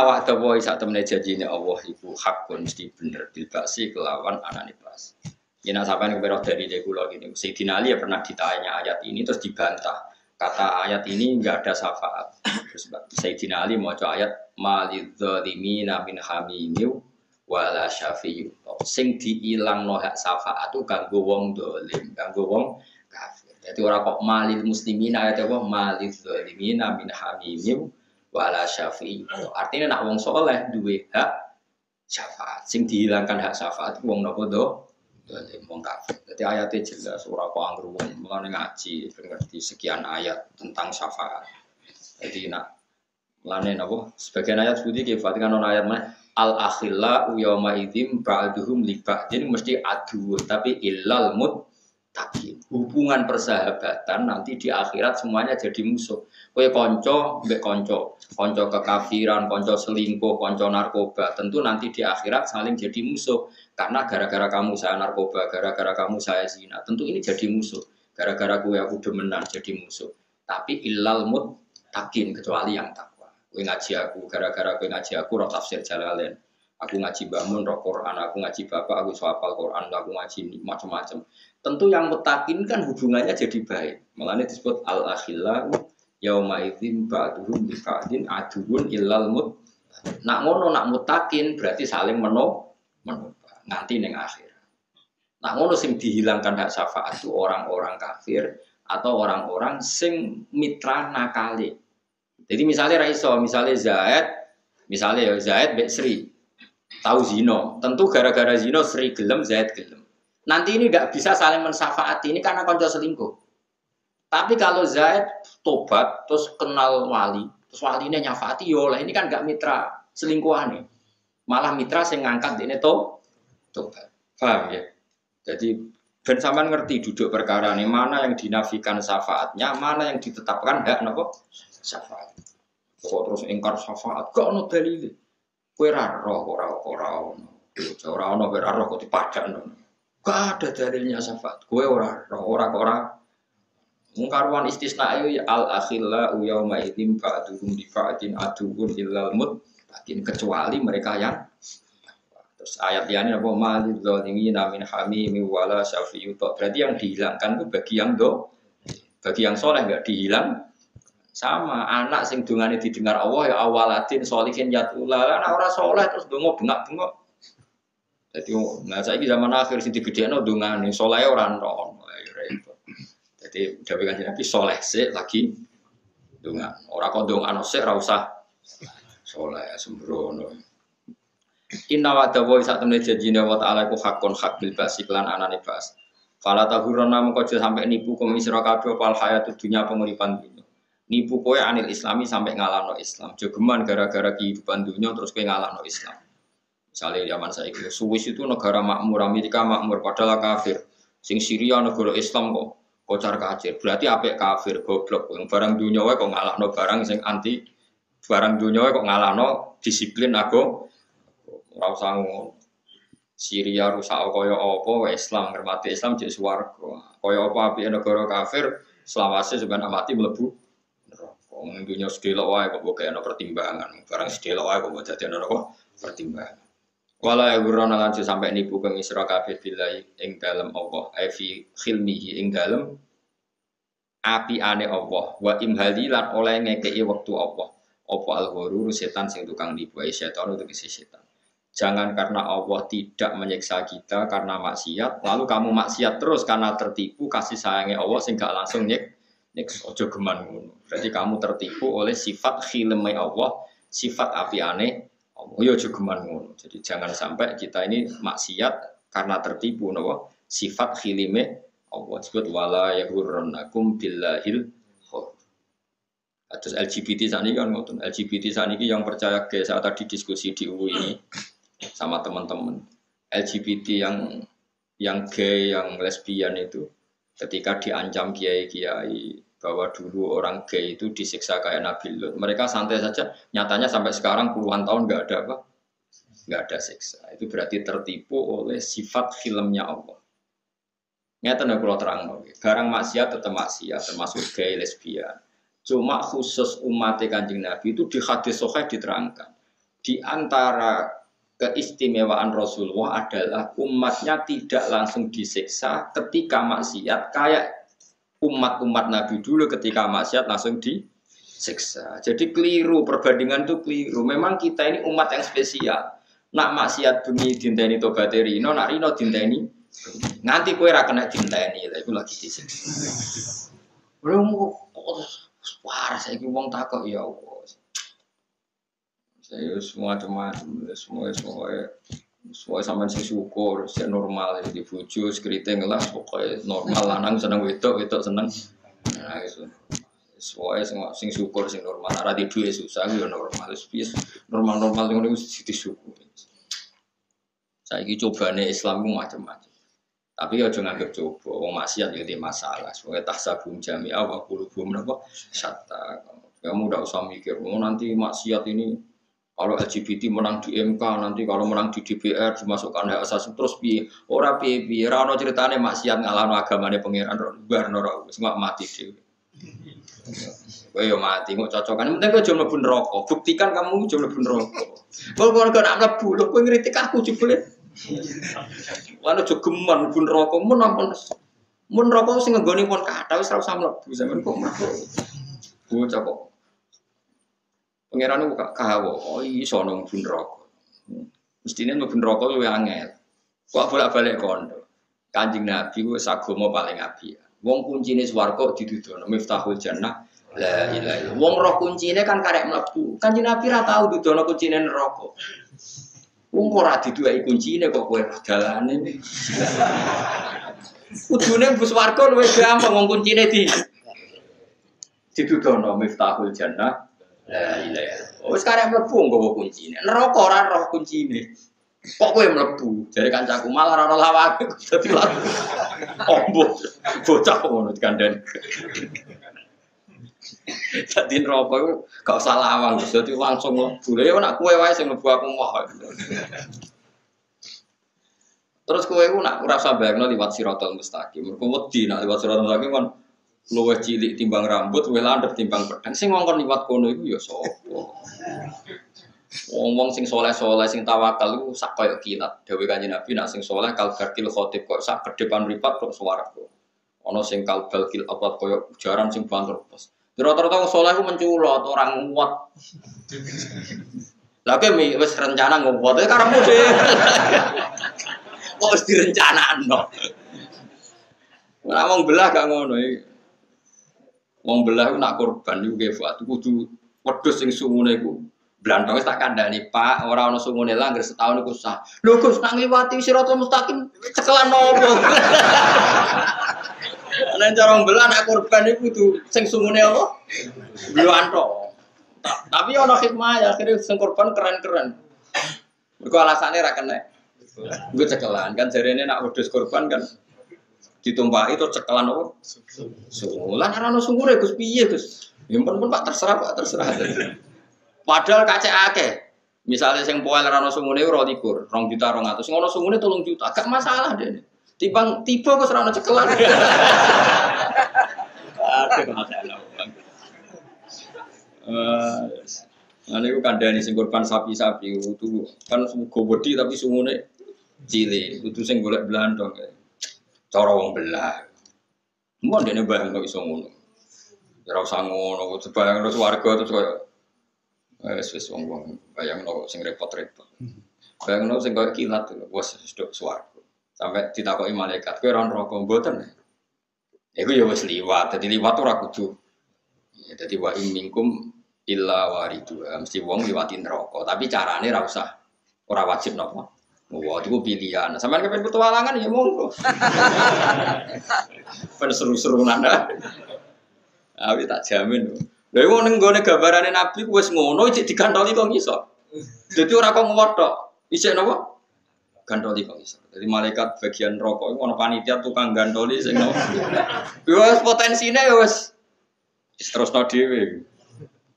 Awak dawa sak temene janjine Allah iku hakun mesti bener bilbasi kelawan anane blas. Yen sampean kepero dari kula gini, Sayyidina Ali ya pernah ditanya ayat ini terus dibantah. Kata ayat ini enggak ada syafaat. Terus Sayyidina Ali maca ayat malidzalimin min hamimiu wala syafi'u. Sing diilangno hak syafaat itu kanggo wong dolim, kanggo wong kafir. Jadi ora kok malil muslimin ayat apa malidzalimin min hamimiu wala syafi'i. Artinya nak wong soleh duwe hak syafaat. Sing dihilangkan hak syafaat wong napa do? Wong kafir. Jadi ayatnya jelas ora kok anggere wong mulane ngaji ben ngerti sekian ayat tentang syafaat. Jadi nak lane napa sebagian ayat sebuti ki Fatihah ono ayat mah al akhilla yauma idzim ba'duhum li ba'din mesti adu tapi illal muttaqin. Hubungan persahabatan nanti di akhirat semuanya jadi musuh. Kowe kanca mbek kanca kekafiran, kanca selingkuh, kanca narkoba, tentu nanti di akhirat saling jadi musuh. Karena gara-gara kamu saya narkoba, gara-gara kamu saya zina, tentu ini jadi musuh. Gara-gara kowe aku demenan jadi musuh. Tapi illal muttaqin kecuali yang takwa. Kowe ngaji aku, gara-gara kowe ngaji aku roh tafsir Jalalain. Aku ngaji bangun roh Quran, aku ngaji bapak, aku hafal Quran, aku ngaji macam-macam. Tentu yang muttaqin kan hubungannya jadi baik. Makanya disebut al-akhillau yauma idzin ba'duhum li ba'din aduun illal muttaqin. Nak ngono nak muttaqin berarti saling menopang nanti ning akhir. Nak ngono sing dihilangkan hak syafaat itu orang-orang kafir atau orang-orang sing mitra nakali. Jadi misalnya Raiso, misalnya Zaid mbek Sri tahu zino, tentu gara-gara zino Sri gelem Zaid gelem. Nanti ini tidak bisa saling mensyafaati ini karena konco selingkuh. Tapi kalau Zaid tobat terus kenal wali, terus walinya nyafaati yolah ini kan enggak mitra selingkuhan nih. Malah mitra sing ngangkat ini tobat. Paham ya? Jadi ben sampean ngerti duduk perkara ini mana yang dinafikan syafaatnya, mana yang ditetapkan hak napa syafaat. Kok terus ingkar syafaat gak ono dalile. Kowe ora roh ora ono kok dipadakno. Gak ada dalilnya syafaat. Kowe ora mungkaruan istisna ayo al akhilla yauma idzin ba'duhum li ba'din aduun illal muttaqin kecuali mereka yang terus ayat ini apa malil zalimina min hamimi wala syafi'u berarti yang dihilangkan itu bagi yang soleh enggak dihilang sama anak sing dungane didengar Allah ya awaladin sholihin yatula ana ora soleh terus donga bengak-bengok. Jadi nah saiki zaman akhir sing digedhekno dungane soleh ora ono ya repot. Jadi dawuh Kanjeng Nabi soleh sik lagi donga. Ora kok dongano sik ora usah soleh sembrono. Inna wa dawa sak temene janjine wa ta'ala ku hakon hak bil basi lan anane bas. Fala tahurana mengko sampai nipu komisira kabeh pal hayatud dunya penguripan dunya. Nipu kowe anil islami sampai ngalahno Islam. Jogeman gara-gara kehidupan dunia terus kowe ngalahno Islam. Misalnya zaman saiki Swiss itu negara makmur, Amerika makmur padahal kafir. Sing Syria negara Islam kok kocar kacir. Berarti apik kafir goblok. Yang barang dunia wae kok ngalahno barang sing anti barang dunia wae kok ngalahno disiplin aku. Ora usah ngono. Syria rusak kaya apa wae Islam ngremati Islam jek swarga. Kaya apa apike negara kafir selawase sampeyan mati mlebu wong dunya sedelok wae kok mbok ana pertimbangan. Barang sedelok wae kok mbok dadekno apa? Pertimbangan. Wala yurana lan sampai nipu kang isra kabeh billahi ing dalem Allah, fi khilmihi ing dalem apiane Allah, wa imhali lan oleh ngekeki wektu Allah. Apa al-ghurur setan sing tukang nipu setan itu kisi setan. Jangan karena Allah tidak menyiksa kita karena maksiat, lalu kamu maksiat terus karena tertipu kasih sayangnya Allah sehingga langsung ojo geman ngono. Berarti kamu tertipu oleh sifat khilmai Allah, sifat apiane Allah. Yo ojo geman ngono. Jadi jangan sampai kita ini maksiat karena tertipu napa sifat khilmai Allah. Disebut wala yaghurrannakum billahil ghurur. Terus LGBT saat ini kan ngoten. LGBT saat ini yang percaya ke saat tadi diskusi di UI ini sama teman-teman LGBT yang gay, yang lesbian itu ketika diancam kiai-kiai bahwa dulu orang gay itu disiksa kayak Nabi Lut, mereka santai saja. Nyatanya sampai sekarang puluhan tahun nggak ada siksa. Itu berarti tertipu oleh sifat filmnya Allah. Nyata nih kalau terang, barang maksiat tetap maksiat, termasuk gay, lesbian. Cuma khusus umat Kanjeng Nabi itu di hadis sahih diterangkan Di antara keistimewaan Rasulullah adalah umatnya tidak langsung disiksa ketika maksiat kayak umat-umat Nabi dulu ketika maksiat langsung disiksa. Jadi keliru, perbandingan itu keliru. Memang kita ini umat yang spesial. Nak maksiat bengi dinteni tobaté rino, nak rino dinteni nganti kowe ra kena dinteni. Lha iku lagi disiksa. Belum parah saiki wong takok ya Allah. Saya semua sampean sing syukur, sing normal di bojo skrite ngelas pokoke normal lanang seneng wedok seneng. Nah itu. Semua sing syukur sing normal, ora di duwe susah yo normal wis normal ngono wis disyukuri. Saiki cobane Islam ku macam-macam. Tapi aja nganggep coba wong maksiat yo masalah. Pokoke tahsabum jami'a wa qulubum napa syatta. Kamu udah usah mikir, nanti maksiat ini kalau LGBT menang di MK, nanti kalau menang di DPR dimasukkan hak asasi terus piye? Ora piye-piye, ora ono critane maksiat ngalahno agamane pangeran barno ora wis mati dhewe. Kowe yo mati kok cocokan. Penting kowe aja mlebu neraka. Buktikan kamu aja mlebu neraka. Kok ora nak mlebu, lho kowe ngritik aku jebule. Lan aja geman mlebu neraka mun ampun. Mun neraka sing nggone pun kathah wis ora usah mlebu sampean kok mlebu. Bocah kok pengiran itu kahawa, iso nang bun rokok. Mestinya nang bun rokok luwih angel. Kok bolak-balik kondo. Kanjeng Nabi ku sagama paling apik. Wong kuncine swarga didudono Miftahul Jannah. La ilaha illallah. Wong roh kuncine kan karek mlebu. Kanjeng Nabi ra tau dudono kuncine neraka. Wong ora diduweki kuncine kok kowe dalane. Kudune bus swarga luwih gampang wong kuncine didudono Miftahul Jannah. La ilaha. Wis karek mlebu nggawa kuncine. Neraka ora roh kuncine. Kok kowe mlebu? Jare kancaku malah ora ono lawake dadi laku. Ombo. Bocah ngono dikandani. Dadi neraka iku gak usah lawang, dadi langsung mlebu. Lha ya nek kowe wae sing mlebu aku moh. Terus kowe iku nek ora usah bayangno liwat Siratal Mustaqim. Mergo wedi nek liwat Siratal Mustaqim kan luwih cilik timbang rambut, luwih landhep timbang pedang. Sing ngongkon liwat kono iku ya sapa? Wong-wong sing saleh-saleh sing tawakal iku sak kaya kilat. Dewe Kanjeng Nabi nek sing saleh kalbarkil khotib kok sak kedepan mripat kok swarga. Ana sing kalbalkil apa kaya ujaran sing banter pos. Rata-rata wong saleh ku menculot, ora nguwat. Lah kowe wis rencana nguwat karepmu dhewe. Kok wis direncanakno. Ora wong belah gak ngono iki. Wong belah iku nak korban iku kefat kudu wedhus sing sungune iku blantong wis tak kandhani Pak ora ana sungune lah anggere setahun iku sah. Lho Gus nak ngliwati Siratal Mustaqim cekelan opo? Nek cara wong belah nak korban iku kudu sing sungune apa? Blantong. Tapi ana hikmah ya akhire sing korban keren-keren. Mergo alasane ra kena. Nggo cekelan kan jarene nak wedhus korban kan ditumpaki itu cekelan apa? Lan ora ono sungure Gus piye Gus? Ya pun Pak terserah. Padahal kacek akeh. Misalnya sing poel ora ono sungune 2.200, 2.200.000. Sing ono sungune 3 juta, gak masalah dene. Tiba kok ora ono cekelan. Aduh masalah. Niku kandhani sing korban sapi-sapi itu kan go wedi tapi sungune cilik, kudu sing golek blandong. Cara wong belah. Mun dene bayang kok iso ngono. Ora usah ngono, bayangno swarga terus koyo wis wong bayangno sing repot-repot. Bayangno sing koyo kilat wis sedok swarga. Sampai ditakoki malaikat, kowe ora neraka mboten. Iku ya wis liwat, dadi liwat ora kudu. Ya dadi wa minkum illa waridu. Mesti wong liwati neraka, tapi carane ora usah ora wajib napa. Wah, itu pilihan. Sampai kepen petualangan ya monggo. Pen seru-seru nanda. Tapi tak jamin. Lha wong ning gone gambarane Nabi wis ngono cek digantoli kok iso. Dadi ora kok ngothok. Isih napa? Gantoli kok iso. Dadi malaikat bagian rokok iku ana panitia tukang gantoli sing ngono. Ya wis potensine ya wis terusno dhewe.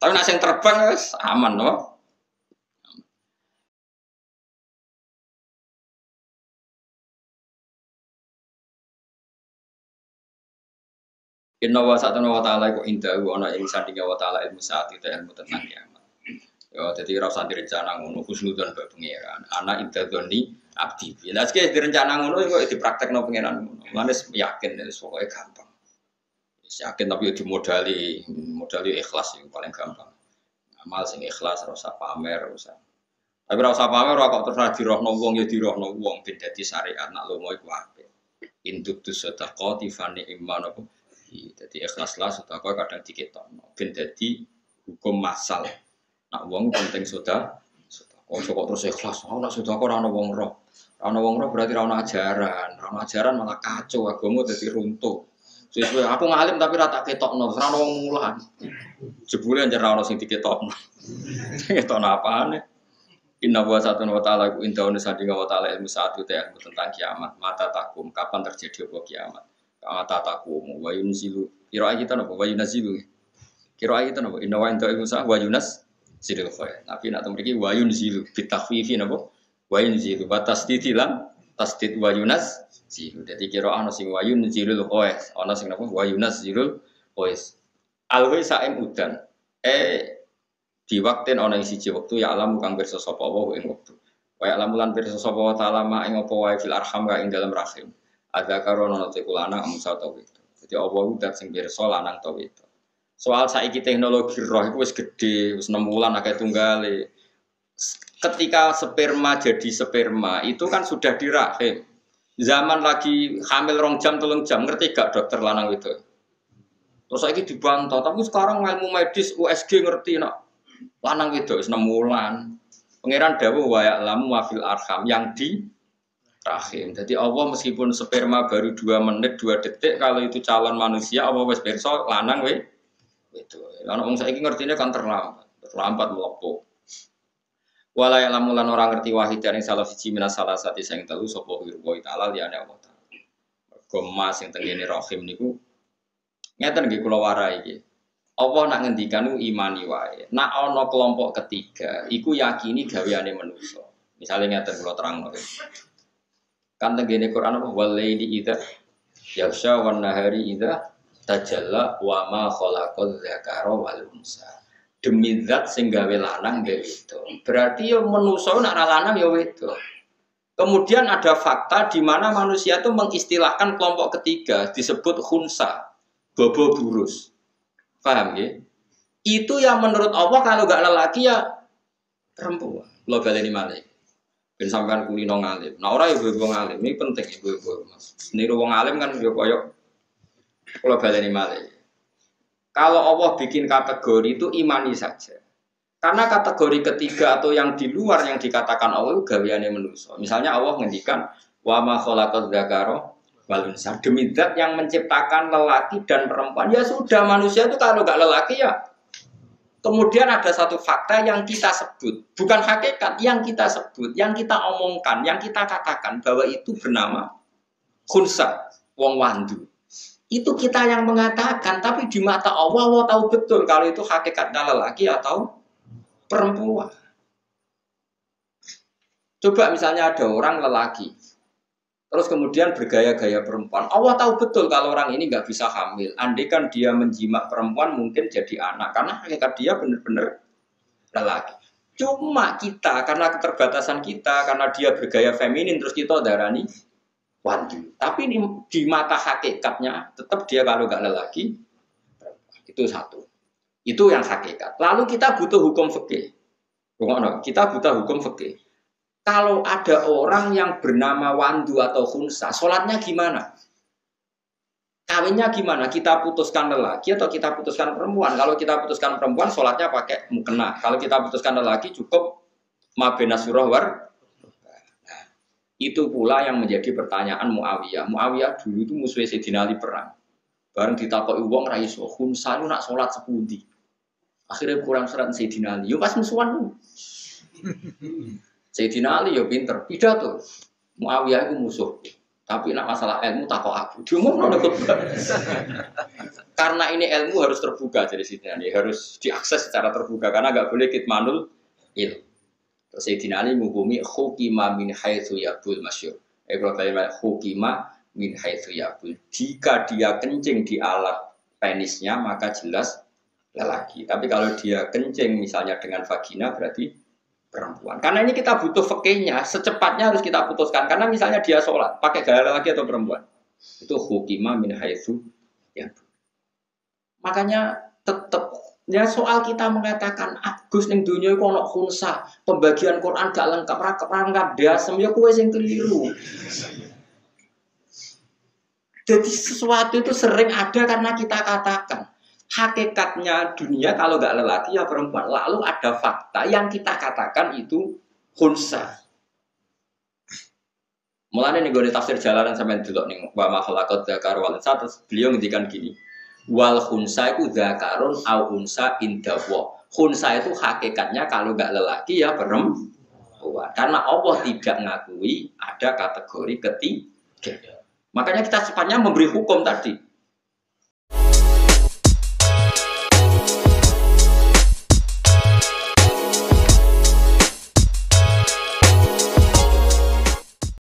Tapi nek sing terbang wis aman no. Inna wa ta'ala iku indahu ana ing sandinge wa ta'ala ilmu saat itu ilmu tentang kiamat. Ya dadi ora usah direncana ngono husnudzon mbek pangeran. Ana idzadzoni abdi. Lah sik direncana ngono kok dipraktekno pangeran ngono. Mane yakin wis pokoke gampang. Wis yakin tapi modali ikhlas yang paling gampang. Amal sing ikhlas ora usah pamer, ora usah. Tapi ora usah pamer ora kok terus dirohno wong ya dirohno wong ben dadi syariat nak lomo iku apik. Induk tu sedekah tifani iman apa. Dadi ikhlaslah sedekah kadang diketokno ben dadi hukum masal. Nak wong penting sedekah. Kok terus ikhlas. Ora sedekah ora ana wong roh. Ora ana wong roh berarti ora ana ajaran. Ora ana ajaran malah kacau agama dadi runtuh. Sesuai aku ngalim tapi rata ketokno, ora ono wong mulan. Jebule anjir ora ono sing diketokno. Ketokno apane? Inna wa satun wa ta'ala ku indauna sadinga wa ta'ala ilmu satu ilmu tentang kiamat. Mata takum, kapan terjadi apa kiamat? Mata takum wa yunzilu. Kira kita napa wa yunzilu. Kira kita napa inna wa inda ilmu sa wa yunas sidil khair. Tapi nak mriki wa yunzilu bitakhfifi napa? Wa yunzilu wa tasdid lan tasdid wa yunas zilu. Jadi kira ana sing wayun zilul qais, ana sing napa wayunas zilul qais. Alwi saem udan. Di wakten ana ing siji wektu ya alam kang pirsa sapa wa ing wektu. Wa alam lan pirsa sapa wa taala ma ing apa wae fil arham ka ing dalam rahim. Ada karono te kulana amsa ta itu. Jadi Allah udah sing pirsa lanang ta itu. Soal saiki teknologi roh iku wis gedhe, wis 6 wulan akeh tunggale. Ketika sperma jadi sperma itu kan sudah di rahim. Zaman lagi hamil 2 jam 3 jam ngerti gak dokter lanang itu. Terus saiki dibantah, tapi sekarang ilmu medis USG ngerti nak lanang itu 6 bulan. Pangeran dawuh wa ya'lamu wa fil arham yang di rahim. Jadi Allah meskipun sperma baru 2 menit 2 detik kalau itu calon manusia Allah wis pirsa lanang we itu. Lan wong saiki ngertine kan terlambat melepuh. Wala ya'lamu lan ora ngerti wahidan ing salah siji minas salah sati sing telu sapa wa ta'ala liyane Allah Ta'ala. Mergo mas sing tengene rahim niku ngeten nggih kula warai iki. Allah nak ngendikan imani wae. Nak ana kelompok ketiga iku yakini gaweane manusa. Misale ngeten kula terangno. Kan tengene Quran apa walaili idza yaghsha wan nahari idza tajalla wa ma khalaqal dzakara wal unsa. Demi zat sing gawe lanang gawe wedok. Berarti ya manusa nek ora lanang ya wedok. Kemudian ada fakta di mana manusia itu mengistilahkan kelompok ketiga disebut khunsa, bobo burus. Paham ya? Itu yang menurut Allah kalau enggak lelaki ya perempuan. Lo baleni malih. Ben sampean kulino ngalim. Nah ora ya ibu ngalim, ini penting ibu-ibu Mas. Niru wong alim kan yo koyo kula baleni malih. Kalau Allah bikin kategori itu imani saja. Karena kategori ketiga atau yang di luar yang dikatakan Allah itu gaweane manusia. Misalnya Allah ngendikan wa ma khalaqadz dzakara wal unsa. Demi zat yang menciptakan lelaki dan perempuan. Ya sudah manusia itu kalau enggak lelaki ya. Kemudian ada satu fakta yang kita sebut, bukan hakikat yang kita sebut, yang kita omongkan, yang kita katakan bahwa itu bernama khunsa, wong wandu. Itu kita yang mengatakan, tapi di mata Allah, Allah tahu betul kalau itu hakikatnya lelaki atau perempuan. Coba misalnya ada orang lelaki, terus kemudian bergaya-gaya perempuan. Allah tahu betul kalau orang ini nggak bisa hamil. Andai kan dia menjimak perempuan mungkin jadi anak, karena hakikat dia benar-benar lelaki. Cuma kita, karena keterbatasan kita, karena dia bergaya feminin, terus kita darani wandu. Tapi di mata hakikatnya tetap dia kalau nggak lelaki itu satu. Itu yang hakikat. Lalu kita butuh hukum fikih. Kita butuh hukum fikih. Kalau ada orang yang bernama wandu atau khunsa, sholatnya gimana? Kawinnya gimana? Kita putuskan lelaki atau kita putuskan perempuan? Kalau kita putuskan perempuan, sholatnya pakai mukena. Kalau kita putuskan lelaki cukup mabena surah war. Itu pula yang menjadi pertanyaan Muawiyah. Muawiyah dulu itu musuh Sayyidina Ali perang. Bareng ditakoki wong ra iso khunsa nak salat sepundi. Akhirnya kurang serat Sayyidina Ali. Yo pas musuhan. Sayyidina Ali yo pinter, pidato. Muawiyah itu musuh. Tapi nak masalah ilmu takok aku. Diomongno khutbah. Karena ini ilmu harus terbuka jadi Sayyidina Ali, harus diakses secara terbuka karena enggak boleh kitmanul ilmu. Sayyidina Ali menghukumi hukima min haitsu yabul masyhur. Ibrahim hukima min haitsu yabul. Jika dia kencing di alat penisnya maka jelas lelaki. Tapi kalau dia kencing misalnya dengan vagina berarti perempuan. Karena ini kita butuh fikihnya, secepatnya harus kita putuskan. Karena misalnya dia sholat, pakai gaya lelaki atau perempuan. Itu hukima min haitsu ya. Makanya tetap ya soal kita mengatakan Agus ning dunia iku ana khunsa, pembagian Quran gak lengkap, lengkap dasem ya kowe sing keliru. Jadi sesuatu itu sering ada karena kita katakan hakikatnya dunia kalau nggak lelaki ya perempuan. Lalu ada fakta yang kita katakan itu khunsa. Mulanya nih gue tafsir jalanan sampai dulu nih wa ma khalaqat dzakara wal unsa, terus beliau ngendikan gini. Wal khunsa itu dzakarun au unsa indawa. Khunsa itu hakikatnya kalau nggak lelaki ya perempuan. Karena Allah tidak ngakui ada kategori ketiga. Makanya kita sepanjang memberi hukum tadi.